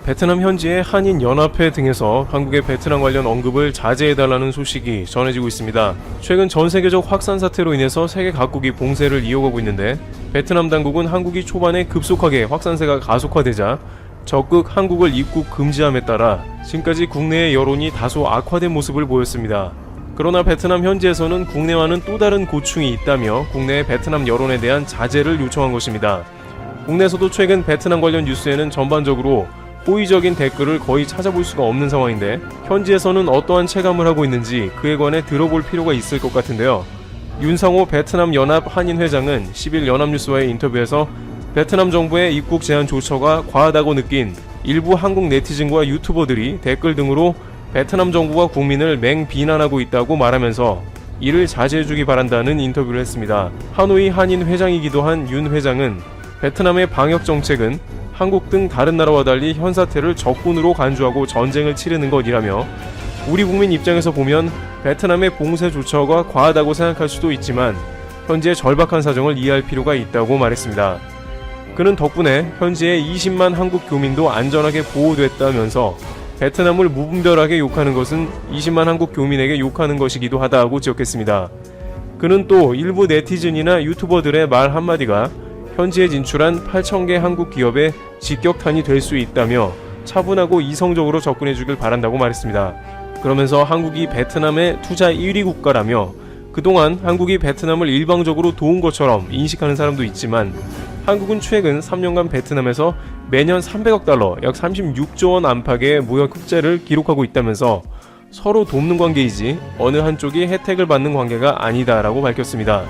베트남 현지의 한인연합회 등에서 한국의 베트남 관련 언급을 자제해달라는 소식이 전해지고 있습니다. 최근 전 세계적 확산 사태로 인해서 세계 각국이 봉쇄를 이어가고 있는데 베트남 당국은 한국이 초반에 급속하게 확산세가 가속화되자 적극 한국을 입국 금지함에 따라 지금까지 국내의 여론이 다소 악화된 모습을 보였습니다. 그러나 베트남 현지에서는 국내와는 또 다른 고충이 있다며 국내의 베트남 여론에 대한 자제를 요청한 것입니다. 국내에서도 최근 베트남 관련 뉴스에는 전반적으로 호의적인 댓글을 거의 찾아볼 수가 없는 상황인데 현지에서는 어떠한 체감을 하고 있는지 그에 관해 들어볼 필요가 있을 것 같은데요. 윤상호 베트남 연합 한인 회장은 10일 연합뉴스와의 인터뷰에서 베트남 정부의 입국 제한 조처가 과하다고 느낀 일부 한국 네티즌과 유튜버들이 댓글 등으로 베트남 정부와 국민을 맹비난하고 있다고 말하면서 이를 자제해주기 바란다는 인터뷰를 했습니다. 하노이 한인 회장이기도 한 윤 회장은 베트남의 방역 정책은 한국 등 다른 나라와 달리 현 사태를 적군으로 간주하고 전쟁을 치르는 것이라며 우리 국민 입장에서 보면 베트남의 봉쇄 조처가 과하다고 생각할 수도 있지만 현지의 절박한 사정을 이해할 필요가 있다고 말했습니다. 그는 덕분에 현지의 20만 한국 교민도 안전하게 보호됐다면서 베트남을 무분별하게 욕하는 것은 20만 한국 교민에게 욕하는 것이기도 하다고 지적했습니다. 그는 또 일부 네티즌이나 유튜버들의 말 한마디가 현지에 진출한 8,000개 한국 기업의 직격탄이 될 수 있다며 차분하고 이성적으로 접근해주길 바란다고 말했습니다. 그러면서 한국이 베트남의 투자 1위 국가라며 그동안 한국이 베트남을 일방적으로 도운 것처럼 인식하는 사람도 있지만 한국은 최근 3년간 베트남에서 매년 300억 달러, 약 36조 원 안팎의 무역 흑자를 기록하고 있다면서 서로 돕는 관계이지 어느 한쪽이 혜택을 받는 관계가 아니다라고 밝혔습니다.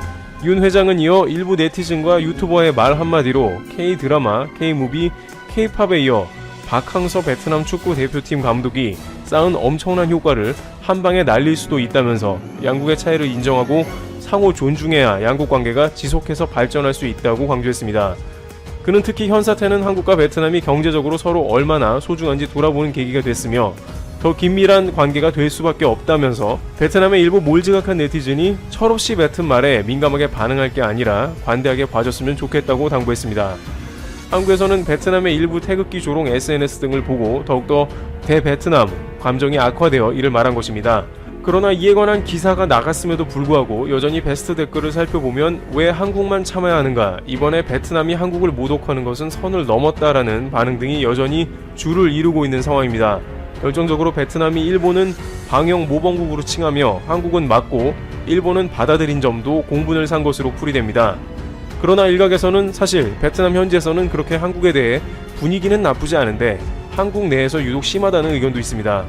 윤 회장은 이어 일부 네티즌과 유튜버의 말 한마디로 K-드라마, K-무비, K-팝에 이어 박항서 베트남 축구 대표팀 감독이 쌓은 엄청난 효과를 한 방에 날릴 수도 있다면서 양국의 차이를 인정하고 상호 존중해야 양국 관계가 지속해서 발전할 수 있다고 강조했습니다. 그는 특히 현 사태는 한국과 베트남이 경제적으로 서로 얼마나 소중한지 돌아보는 계기가 됐으며 더 긴밀한 관계가 될 수밖에 없다면서 베트남의 일부 몰지각한 네티즌이 철없이 뱉은 말에 민감하게 반응할 게 아니라 관대하게 봐줬으면 좋겠다고 당부했습니다. 한국에서는 베트남의 일부 태극기 조롱 SNS 등을 보고 더욱더 대베트남 감정이 악화되어 이를 말한 것입니다. 그러나 이에 관한 기사가 나갔음에도 불구하고 여전히 베스트 댓글을 살펴보면 왜 한국만 참아야 하는가, 이번에 베트남이 한국을 모독하는 것은 선을 넘었다라는 반응 등이 여전히 줄을 이루고 있는 상황입니다. 결정적으로 베트남이 일본은 방역 모범국으로 칭하며 한국은 맞고 일본은 받아들인 점도 공분을 산 것으로 풀이됩니다. 그러나 일각에서는 사실 베트남 현지에서는 그렇게 한국에 대해 분위기는 나쁘지 않은데 한국 내에서 유독 심하다는 의견도 있습니다.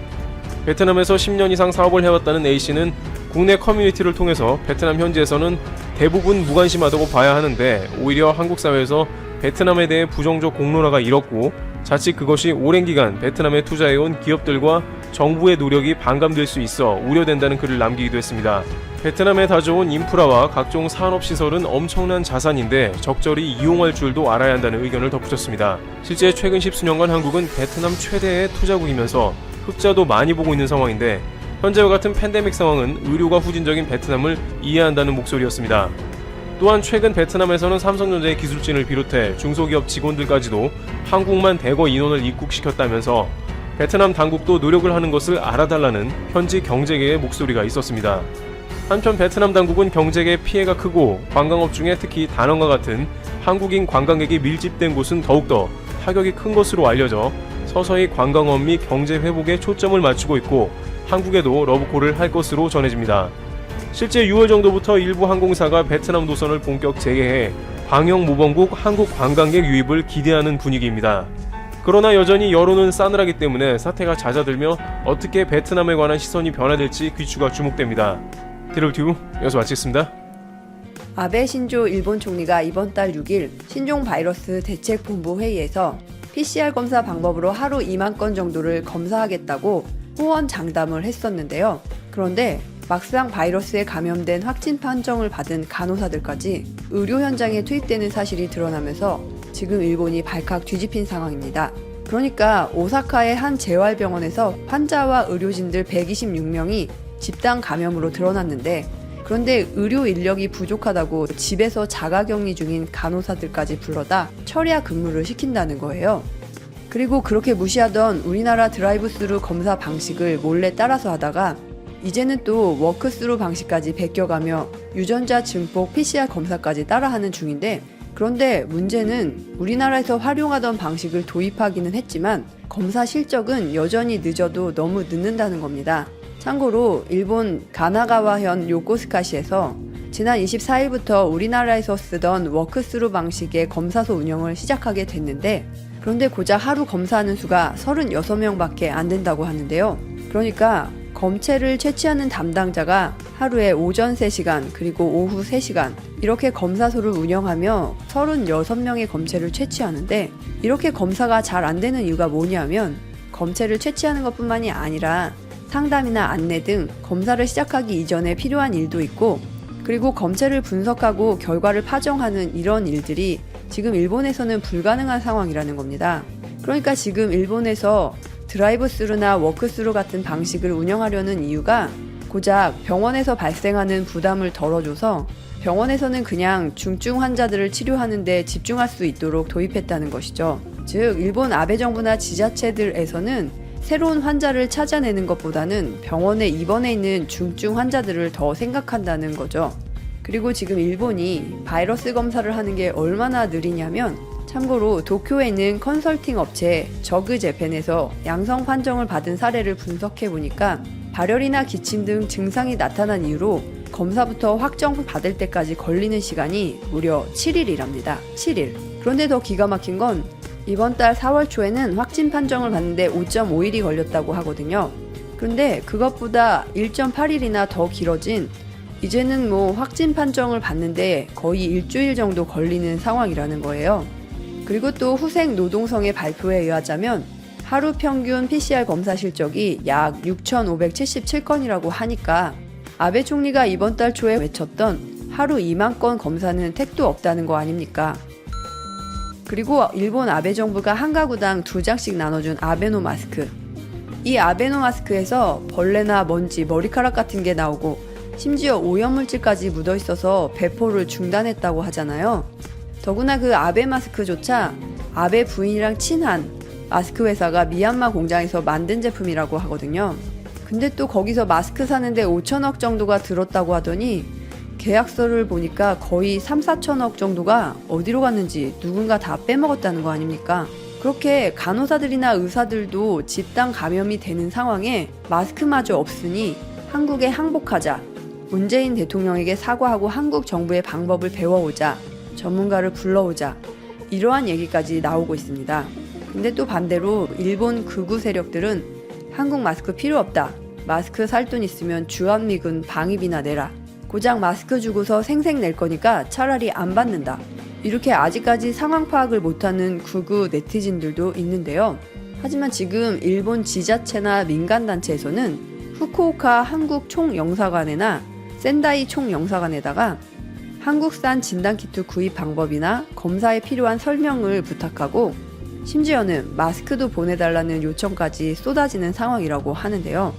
베트남에서 10년 이상 사업을 해왔다는 A씨는 국내 커뮤니티를 통해서 베트남 현지에서는 대부분 무관심하다고 봐야 하는데 오히려 한국 사회에서 베트남에 대해 부정적 공론화가 일었고 자칫 그것이 오랜 기간 베트남에 투자해온 기업들과 정부의 노력이 반감될 수 있어 우려된다는 글을 남기기도 했습니다. 베트남에 다져온 인프라와 각종 산업시설은 엄청난 자산인데 적절히 이용할 줄도 알아야 한다는 의견을 덧붙였습니다. 실제 최근 10수년간 한국은 베트남 최대의 투자국이면서 흑자도 많이 보고 있는 상황인데 현재와 같은 팬데믹 상황은 의료가 후진적인 베트남을 이해한다는 목소리였습니다. 또한 최근 베트남에서는 삼성전자의 기술진을 비롯해 중소기업 직원들까지도 한국만 대거 인원을 입국시켰다면서 베트남 당국도 노력을 하는 것을 알아달라는 현지 경제계의 목소리가 있었습니다. 한편 베트남 당국은 경제계의 피해가 크고 관광업 중에 특히 다낭과 같은 한국인 관광객이 밀집된 곳은 더욱더 타격이 큰 것으로 알려져 서서히 관광업 및 경제 회복에 초점을 맞추고 있고 한국에도 러브콜을 할 것으로 전해집니다. 실제 6월 정도부터 일부 항공사가 베트남 노선을 본격 재개해 방역 모범국 한국 관광객 유입을 기대하는 분위기입니다. 그러나 여전히 여론은 싸늘하기 때문에 사태가 잦아들며 어떻게 베트남에 관한 시선이 변화될지 귀추가 주목됩니다. 드롭2 여기서 마치겠습니다. 아베 신조 일본 총리가 이번 달 6일 신종 바이러스 대책본부 회의에서 PCR 검사 방법으로 하루 2만 건 정도를 검사하겠다고 호언장담을 했었는데요. 그런데 막상 바이러스에 감염된 확진 판정을 받은 간호사들까지 의료 현장에 투입되는 사실이 드러나면서 지금 일본이 발칵 뒤집힌 상황입니다. 그러니까 오사카의 한 재활병원에서 환자와 의료진들 126명이 집단 감염으로 드러났는데 그런데 의료 인력이 부족하다고 집에서 자가격리 중인 간호사들까지 불러다 철야 근무를 시킨다는 거예요. 그리고 그렇게 무시하던 우리나라 드라이브스루 검사 방식을 몰래 따라서 하다가 이제는 또 워크스루 방식까지 베껴가며 유전자 증폭 PCR 검사까지 따라하는 중인데, 그런데 문제는 우리나라에서 활용하던 방식을 도입하기는 했지만 검사 실적은 여전히 늦어도 너무 늦는다는 겁니다. 참고로 일본 가나가와현 요코스카시에서 지난 24일부터 우리나라에서 쓰던 워크스루 방식의 검사소 운영을 시작하게 됐는데, 그런데 고작 하루 검사하는 수가 36명밖에 안 된다고 하는데요. 그러니까 검체를 채취하는 담당자가 하루에 오전 3시간 그리고 오후 3시간 이렇게 검사소를 운영하며 36명의 검체를 채취하는데, 이렇게 검사가 잘 안 되는 이유가 뭐냐면 검체를 채취하는 것뿐만이 아니라 상담이나 안내 등 검사를 시작하기 이전에 필요한 일도 있고, 그리고 검체를 분석하고 결과를 파정하는 이런 일들이 지금 일본에서는 불가능한 상황이라는 겁니다. 그러니까 지금 일본에서 드라이브스루나 워크스루 같은 방식을 운영하려는 이유가 고작 병원에서 발생하는 부담을 덜어줘서 병원에서는 그냥 중증 환자들을 치료하는 데 집중할 수 있도록 도입했다는 것이죠. 즉, 일본 아베 정부나 지자체들에서는 새로운 환자를 찾아내는 것보다는 병원에 입원해 있는 중증 환자들을 더 생각한다는 거죠. 그리고 지금 일본이 바이러스 검사를 하는 게 얼마나 느리냐면, 참고로 도쿄에 있는 컨설팅 업체 저그재팬에서 양성 판정을 받은 사례를 분석해 보니까 발열이나 기침 등 증상이 나타난 이후로 검사부터 확정 받을 때까지 걸리는 시간이 무려 7일이랍니다. 7일. 그런데 더 기가 막힌 건 이번 달 4월 초에는 확진 판정을 받는데 5.5일이 걸렸다고 하거든요. 그런데 그것보다 1.8일이나 더 길어진, 이제는 확진 판정을 받는데 거의 일주일 정도 걸리는 상황이라는 거예요. 그리고 또 후생 노동성의 발표에 의하자면 하루 평균 PCR 검사 실적이 약 6,577건이라고 하니까 아베 총리가 이번 달 초에 외쳤던 하루 2만 건 검사는 택도 없다는 거 아닙니까? 그리고 일본 아베 정부가 한 가구당 2장씩 나눠준 아베노 마스크. 이 아베노 마스크에서 벌레나 먼지, 머리카락 같은 게 나오고 심지어 오염물질까지 묻어 있어서 배포를 중단했다고 하잖아요. 더구나 그 아베 마스크조차 아베 부인이랑 친한 마스크 회사가 미얀마 공장에서 만든 제품이라고 하거든요. 근데 또 거기서 마스크 사는데 5천억 정도가 들었다고 하더니 계약서를 보니까 거의 3, 4천억 정도가 어디로 갔는지 누군가 다 빼먹었다는 거 아닙니까? 그렇게 간호사들이나 의사들도 집단 감염이 되는 상황에 마스크마저 없으니 한국에 항복하자, 문재인 대통령에게 사과하고 한국 정부의 방법을 배워오자, 전문가를 불러오자, 이러한 얘기까지 나오고 있습니다. 근데 또 반대로 일본 극우 세력들은 한국 마스크 필요 없다, 마스크 살 돈 있으면 주한미군 방위비나 내라, 고작 마스크 주고서 생색 낼 거니까 차라리 안 받는다, 이렇게 아직까지 상황 파악을 못하는 극우 네티즌들도 있는데요. 하지만 지금 일본 지자체나 민간단체에서는 후쿠오카 한국 총영사관에나 센다이 총영사관에다가 한국산 진단키트 구입 방법이나 검사에 필요한 설명을 부탁하고 심지어는 마스크도 보내달라는 요청까지 쏟아지는 상황이라고 하는데요.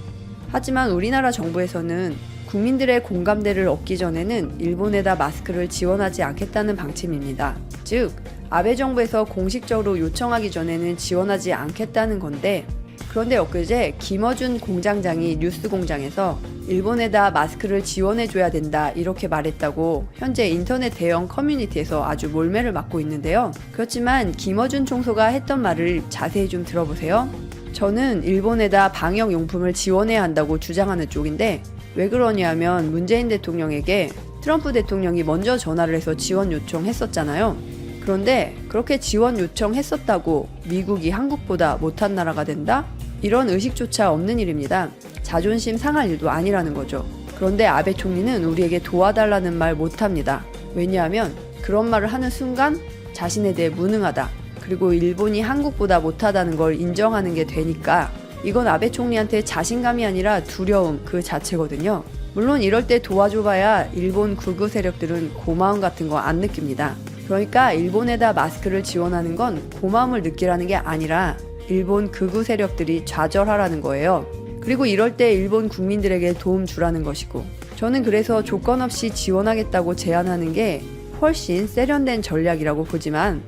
하지만 우리나라 정부에서는 국민들의 공감대를 얻기 전에는 일본에다 마스크를 지원하지 않겠다는 방침입니다. 즉, 아베 정부에서 공식적으로 요청하기 전에는 지원하지 않겠다는 건데, 그런데 엊그제 김어준 공장장이 뉴스공장에서 일본에다 마스크를 지원해줘야 된다 이렇게 말했다고 현재 인터넷 대형 커뮤니티에서 아주 몰매를 맞고 있는데요. 그렇지만 김어준 총소가 했던 말을 자세히 좀 들어보세요. 저는 일본에다 방역용품을 지원해야 한다고 주장하는 쪽인데, 왜 그러냐면 문재인 대통령에게 트럼프 대통령이 먼저 전화를 해서 지원 요청했었잖아요. 그런데 그렇게 지원 요청했었다고 미국이 한국보다 못한 나라가 된다? 이런 의식조차 없는 일입니다. 자존심 상할 일도 아니라는 거죠. 그런데 아베 총리는 우리에게 도와달라는 말 못합니다. 왜냐하면 그런 말을 하는 순간 자신에 대해 무능하다, 그리고 일본이 한국보다 못하다는 걸 인정하는 게 되니까 이건 아베 총리한테 자신감이 아니라 두려움 그 자체거든요. 물론 이럴 때 도와줘봐야 일본 극우 세력들은 고마움 같은 거 안 느낍니다. 그러니까 일본에다 마스크를 지원하는 건 고마움을 느끼라는 게 아니라 일본 극우 세력들이 좌절하라는 거예요. 그리고 이럴 때 일본 국민들에게 도움 주라는 것이고, 저는 그래서 조건 없이 지원하겠다고 제안하는 게 훨씬 세련된 전략이라고 보지만,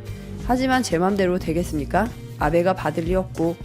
하지만 제 맘대로 되겠습니까? 아베가 받을 리 없고